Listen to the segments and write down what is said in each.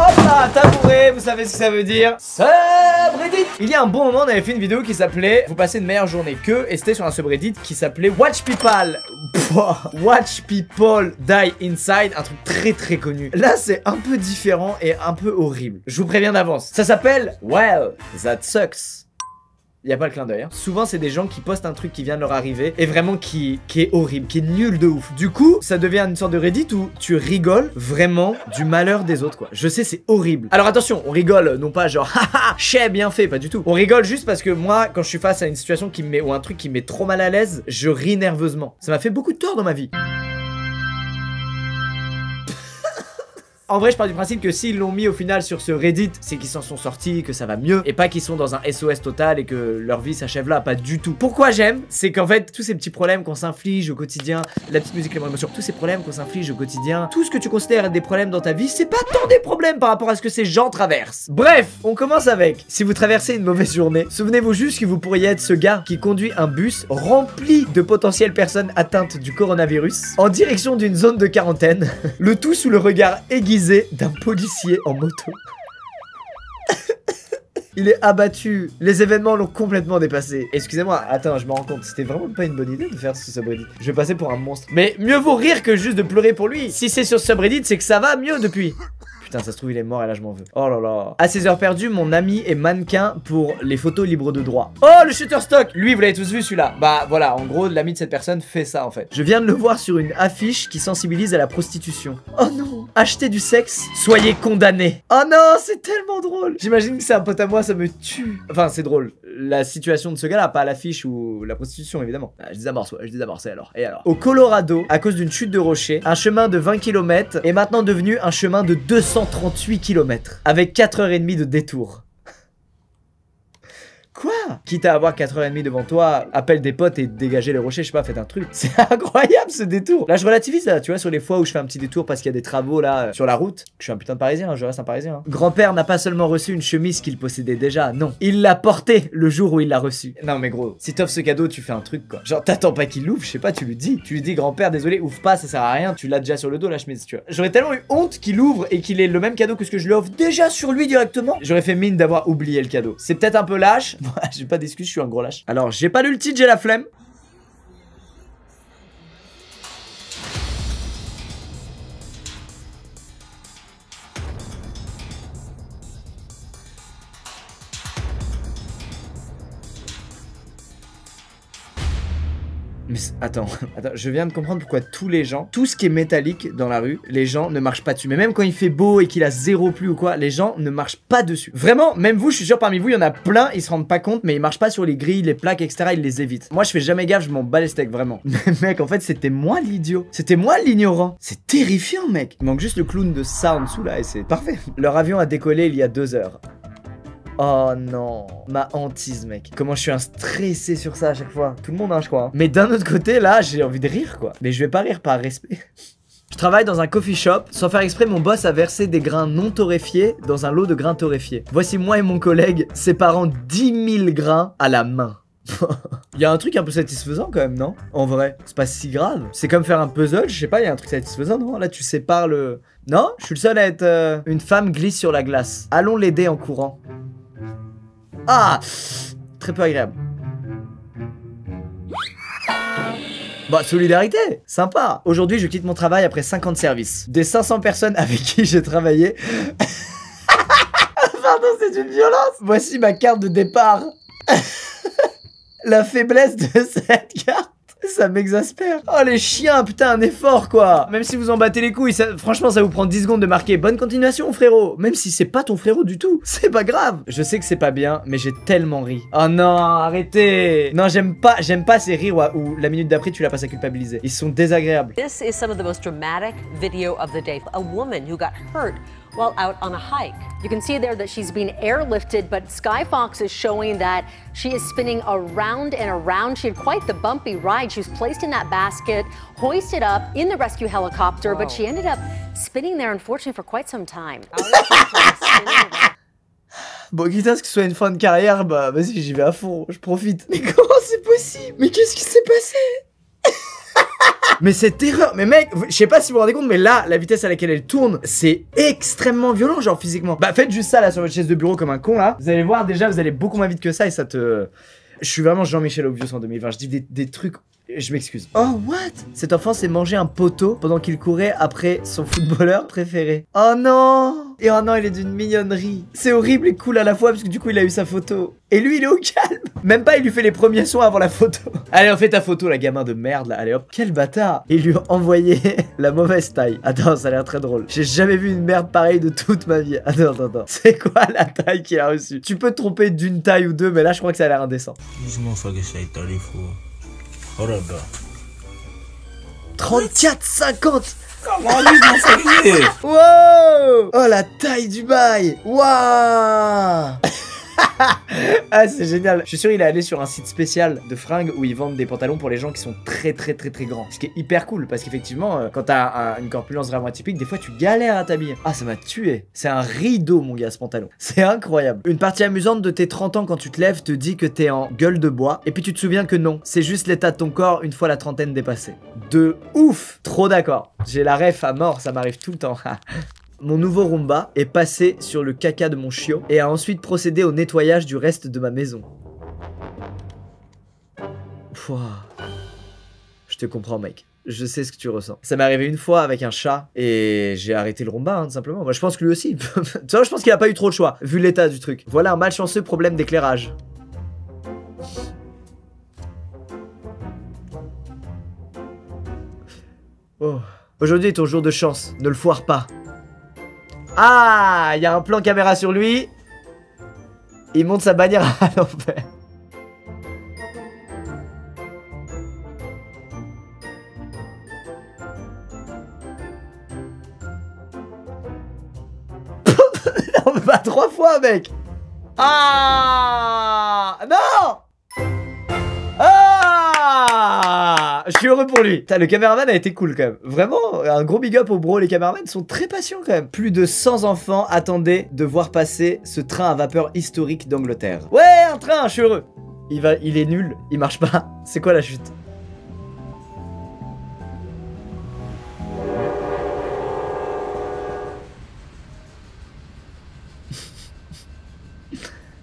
Hop là, tabouret, vous savez ce que ça veut dire. Subreddit. Il y a un bon moment, on avait fait une vidéo qui s'appelait Vous passez une meilleure journée que, et c'était sur un subreddit qui s'appelait Watch People Die Inside, un truc très connu. Là, c'est un peu différent et un peu horrible. Je vous préviens d'avance. Ça s'appelle Well, That Sucks. Y a pas le clin d'œil, hein. Souvent c'est des gens qui postent un truc qui vient de leur arriver et vraiment qui est horrible, qui est nul de ouf. Du coup, ça devient une sorte de Reddit où tu rigoles vraiment du malheur des autres, quoi. Je sais, c'est horrible. Alors attention, on rigole non pas genre haha, chais, bien fait, pas du tout. On rigole juste parce que moi, quand je suis face à une situation qui me met ou un truc qui me met trop mal à l'aise, je ris nerveusement. Ça m'a fait beaucoup de tort dans ma vie. En vrai, je pars du principe que s'ils l'ont mis au final sur ce Reddit, c'est qu'ils s'en sont sortis, que ça va mieux, et pas qu'ils sont dans un SOS total et que leur vie s'achève là, pas du tout. Pourquoi j'aime, c'est qu'en fait, tous ces petits problèmes qu'on s'inflige au quotidien, la petite musique, les émotions, tous ces problèmes qu'on s'inflige au quotidien, tout ce que tu considères être des problèmes dans ta vie, c'est pas tant des problèmes par rapport à ce que ces gens traversent. Bref, on commence avec, si vous traversez une mauvaise journée, souvenez-vous juste que vous pourriez être ce gars qui conduit un bus rempli de potentielles personnes atteintes du coronavirus en direction d'une zone de quarantaine, le tout sous le regard aiguisé d'un policier en moto. Il est abattu. Les événements l'ont complètement dépassé. Excusez-moi, attends, je me rends compte. C'était vraiment pas une bonne idée de faire ce subreddit. Je vais passer pour un monstre. Mais mieux vaut rire que juste de pleurer pour lui. Si c'est sur ce subreddit, c'est que ça va mieux depuis. Putain, ça se trouve, il est mort et là, je m'en veux. Oh là là. À ses heures perdues, mon ami est mannequin pour les photos libres de droit. Oh, le Shutterstock. Lui, vous l'avez tous vu, celui-là. Bah, voilà, en gros, l'ami de cette personne fait ça, en fait. Je viens de le voir sur une affiche qui sensibilise à la prostitution. Oh non. Acheter du sexe, soyez condamnés. Oh non, c'est tellement drôle. J'imagine que c'est un pote à moi, ça me tue. Enfin, c'est drôle. La situation de ce gars-là, pas l'affiche ou la prostitution, évidemment. Ah, je désamorce alors. Et alors? Au Colorado, à cause d'une chute de rocher, un chemin de 20 km est maintenant devenu un chemin de 238 km, avec 4h30 de détour. Quoi? Quitte à avoir 4h30 devant toi, appelle des potes et dégager les rochers, je sais pas, faites un truc. C'est incroyable ce détour. Là, je relativise là, tu vois, sur les fois où je fais un petit détour parce qu'il y a des travaux là sur la route. Je suis un putain de parisien, hein, je reste un parisien. Hein. Grand-père n'a pas seulement reçu une chemise qu'il possédait déjà, non. Il l'a portée le jour où il l'a reçue. Non, mais gros, si t'offres ce cadeau, tu fais un truc quoi. Genre, t'attends pas qu'il l'ouvre, je sais pas, tu lui dis. Tu lui dis, grand-père, désolé, ouvre pas, ça sert à rien. Tu l'as déjà sur le dos la chemise, tu vois. J'aurais tellement eu honte qu'il ouvre et qu'il ait le même cadeau que ce que je lui offre déjà sur lui directement. J'aurais fait mine d'avoir oublié le cadeau. C'est peut-être un peu lâche. J'ai pas d'excuses. Je suis un gros lâche. Alors, j'ai pas lu le titre, j'ai la flemme. Mais attends, je viens de comprendre pourquoi tous les gens, tout ce qui est métallique dans la rue, les gens ne marchent pas dessus. Mais même quand il fait beau et qu'il a 0 pluie ou quoi, les gens ne marchent pas dessus. Vraiment, même vous, je suis sûr parmi vous, il y en a plein, ils se rendent pas compte, mais ils marchent pas sur les grilles, les plaques, etc. Ils les évitent. Moi, je fais jamais gaffe, je m'en bats les steaks, vraiment. Mais mec, en fait, c'était moi l'idiot. C'était moi l'ignorant. C'est terrifiant, mec. Il manque juste le clown de ça en dessous là et c'est parfait. Leur avion a décollé il y a 2 heures. Oh non, ma hantise mec. Comment je suis un stressé sur ça à chaque fois. Tout le monde hein je crois. Mais d'un autre côté là j'ai envie de rire quoi. Mais je vais pas rire par respect. Je travaille dans un coffee shop. Sans faire exprès mon boss a versé des grains non torréfiés dans un lot de grains torréfiés. Voici moi et mon collègue séparant 10 000 grains à la main. Il y a un truc un peu satisfaisant quand même, non? En vrai, c'est pas si grave. C'est comme faire un puzzle, je sais pas, il y a un truc satisfaisant, non? Là, tu sépares le... Non? Je suis le seul à être... Une femme glisse sur la glace. Allons l'aider en courant. Ah! Très peu agréable. Bah, solidarité, sympa. Aujourd'hui, je quitte mon travail après 50 services. Des 500 personnes avec qui j'ai travaillé... Pardon, c'est une violence. Voici ma carte de départ. La faiblesse de cette carte, ça m'exaspère. Oh les chiens, putain, un effort quoi. Même si vous en battez les couilles, franchement ça vous prend 10 secondes de marquer bonne continuation frérot. Même si c'est pas ton frérot du tout, c'est pas grave. Je sais que c'est pas bien, mais j'ai tellement ri. Oh non, arrêtez. Non, j'aime pas ces rires où la minute d'après tu la passes à culpabiliser. Ils sont désagréables. This is some of the most dramatic video of the day. A woman who got hurt while out on a hike. You can see there that she's being airlifted, but Sky Fox is showing that she is spinning around and around. She had quite the bumpy ride. She was placed in that basket, hoisted up in the rescue helicopter, but she ended up spinning there, unfortunately, for quite some time. Bon, quitte à ce que ce soit une fin de carrière, bah vas-y, j'y vais à fond, je profite. Mais comment c'est possible? Mais qu'est-ce qui s'est passé? Mais cette erreur, mais mec, je sais pas si vous vous rendez compte, mais là, la vitesse à laquelle elle tourne, c'est extrêmement violent, genre physiquement. Bah faites juste ça là sur votre chaise de bureau comme un con là. Vous allez voir déjà, vous allez beaucoup moins vite que ça et ça te... Je suis vraiment Jean-Michel Obvious en 2020, je dis des trucs... Je m'excuse. Oh, what? Cet enfant s'est mangé un poteau pendant qu'il courait après son footballeur préféré. Oh non! Et oh non, il est d'une mignonnerie. C'est horrible et cool à la fois parce que du coup, il a eu sa photo. Et lui, il est au calme. Même pas, il lui fait les premiers soins avant la photo. Allez, on fait ta photo, la gamin de merde, là. Allez, hop. Quel bâtard. Il lui a envoyé la mauvaise taille. Attends, ça a l'air très drôle. J'ai jamais vu une merde pareille de toute ma vie. Attends. C'est quoi la taille qu'il a reçue? Tu peux te tromper d'une taille ou deux, mais là, je crois que ça a l'air indécent. 34,50. Wow. Oh, la taille du bail. Waouh. Ah, c'est génial. Je suis sûr il est allé sur un site spécial de fringues où ils vendent des pantalons pour les gens qui sont très grands. Ce qui est hyper cool parce qu'effectivement quand t'as une corpulence vraiment atypique, des fois tu galères à t'habiller. Ah, ça m'a tué. C'est un rideau mon gars ce pantalon. C'est incroyable. Une partie amusante de tes 30 ans quand tu te lèves te dit que t'es en gueule de bois et puis tu te souviens que non. C'est juste l'état de ton corps une fois la trentaine dépassée. De ouf. Trop d'accord. J'ai la ref à mort, ça m'arrive tout le temps. Mon nouveau Roomba est passé sur le caca de mon chiot et a ensuite procédé au nettoyage du reste de ma maison. Pouah. Je te comprends mec, je sais ce que tu ressens. Ça m'est arrivé une fois avec un chat et j'ai arrêté le Roomba tout simplement. Moi je pense que lui aussi. Tu vois, je pense qu'il a pas eu trop le choix vu l'état du truc. Voilà un malchanceux problème d'éclairage. Oh. Aujourd'hui est ton jour de chance, ne le foire pas. Ah, il y a un plan caméra sur lui. Il monte sa bannière à l'envers. On me bat 3 fois, mec. Ah, non. Ah, je suis heureux pour lui. Le caméraman a été cool quand même. Vraiment, un gros big up aux bros. Les caméramans sont très patients quand même. Plus de 100 enfants attendaient de voir passer ce train à vapeur historique d'Angleterre. Ouais, un train, je suis heureux. Il est nul, il marche pas. C'est quoi la chute?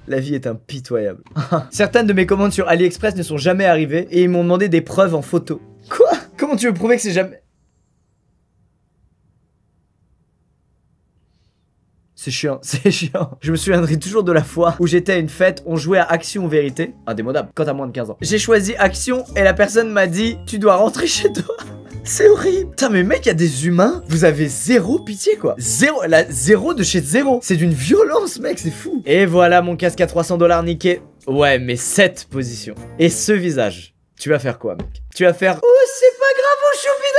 La vie est impitoyable. Certaines de mes commandes sur AliExpress ne sont jamais arrivées et ils m'ont demandé des preuves en photo. Quoi? Comment tu veux prouver que c'est jamais... C'est chiant, c'est chiant. Je me souviendrai toujours de la fois où j'étais à une fête, on jouait à Action ou Vérité. Indémodable, quand t'as moins de 15 ans. J'ai choisi Action et la personne m'a dit « Tu dois rentrer chez toi ». C'est horrible. Putain mais mec, il y a des humains, vous avez zéro pitié quoi. Zéro de chez zéro. C'est d'une violence mec, c'est fou. Et voilà mon casque à 300 $ niqué. Ouais mais cette position. Et ce visage. Tu vas faire quoi mec? Tu vas faire... Oh c'est pas grave mon choupidou.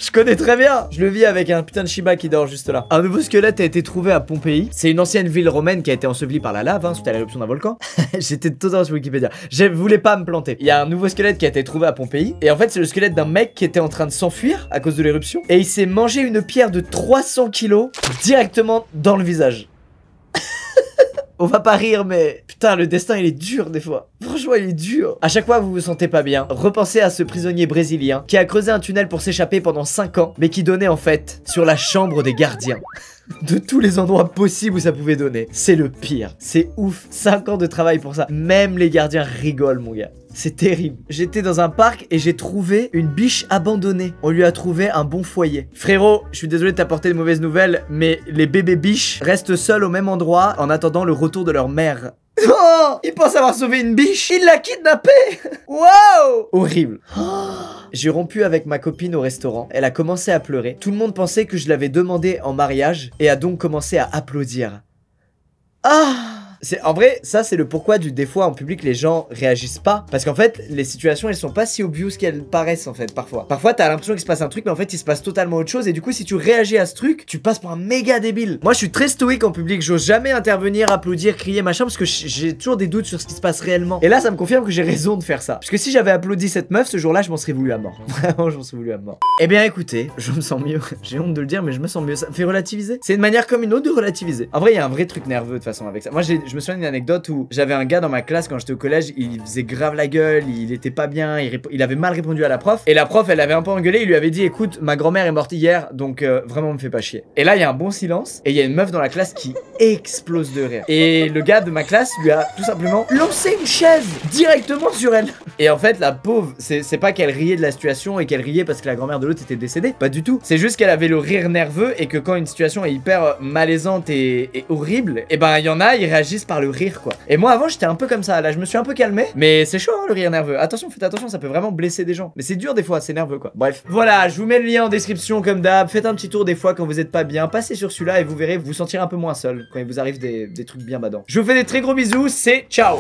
Je connais très bien. Je le vis avec un putain de Shiba qui dort juste là. Un nouveau squelette a été trouvé à Pompéi. C'est une ancienne ville romaine qui a été ensevelie par la lave suite à l'éruption d'un volcan. J'étais totalement sur Wikipédia. Je voulais pas me planter. Il y a un nouveau squelette qui a été trouvé à Pompéi. Et en fait c'est le squelette d'un mec qui était en train de s'enfuir à cause de l'éruption. Et il s'est mangé une pierre de 300 kilos directement dans le visage. On va pas rire mais... Putain, le destin il est dur des fois. Franchement il est dur. À chaque fois que vous vous sentez pas bien, repensez à ce prisonnier brésilien qui a creusé un tunnel pour s'échapper pendant 5 ans, mais qui donnait en fait sur la chambre des gardiens. De tous les endroits possibles où ça pouvait donner. C'est le pire. C'est ouf. 5 ans de travail pour ça. Même les gardiens rigolent mon gars. C'est terrible. J'étais dans un parc et j'ai trouvé une biche abandonnée. On lui a trouvé un bon foyer. Frérot, je suis désolé de t'apporter de mauvaises nouvelles, mais les bébés biches restent seuls au même endroit en attendant le retour de leur mère. Oh, il pense avoir sauvé une biche. Il l'a kidnappée. Wow. Horrible. Oh. J'ai rompu avec ma copine au restaurant. Elle a commencé à pleurer. Tout le monde pensait que je l'avais demandé en mariage et a donc commencé à applaudir. Ah. En vrai, ça c'est le pourquoi des fois en public les gens réagissent pas. Parce qu'en fait, les situations elles sont pas si obvious qu'elles paraissent en fait parfois. Parfois t'as l'impression qu'il se passe un truc mais en fait il se passe totalement autre chose. Et du coup si tu réagis à ce truc, tu passes pour un méga débile. Moi je suis très stoïque en public, j'ose jamais intervenir, applaudir, crier machin. Parce que j'ai toujours des doutes sur ce qui se passe réellement. Et là ça me confirme que j'ai raison de faire ça. Parce que si j'avais applaudi cette meuf ce jour-là je m'en serais voulu à mort. Vraiment je m'en serais voulu à mort. Eh bien écoutez, je me sens mieux. J'ai honte de le dire mais je me sens mieux. Ça me fait relativiser. C'est une manière comme une autre de relativiser. En vrai il y a un vrai truc nerveux de toute façon avec ça. Moi je me souviens d'une anecdote où j'avais un gars dans ma classe quand j'étais au collège, il faisait grave la gueule, il était pas bien, il avait mal répondu à la prof. Et la prof, elle avait un peu engueulé, il lui avait dit écoute, ma grand-mère est morte hier, donc vraiment me fais pas chier. Et là, il y a un bon silence, et il y a une meuf dans la classe qui explose de rire. Et le gars de ma classe lui a tout simplement lancé une chaise directement sur elle. Et en fait, la pauvre, c'est pas qu'elle riait de la situation et qu'elle riait parce que la grand-mère de l'autre était décédée, pas du tout. C'est juste qu'elle avait le rire nerveux et que quand une situation est hyper malaisante et horrible, et ben il y en a, ils réagissent par le rire quoi. Et moi avant, j'étais un peu comme ça, là je me suis un peu calmé, mais c'est chaud hein, le rire nerveux. Attention, faites attention, ça peut vraiment blesser des gens. Mais c'est dur des fois, c'est nerveux quoi. Bref, voilà, je vous mets le lien en description comme d'hab. Faites un petit tour des fois quand vous êtes pas bien, passez sur celui-là et vous verrez, vous vous sentirez un peu moins seul quand il vous arrive des trucs bien badants. Je vous fais des très gros bisous, c'est ciao.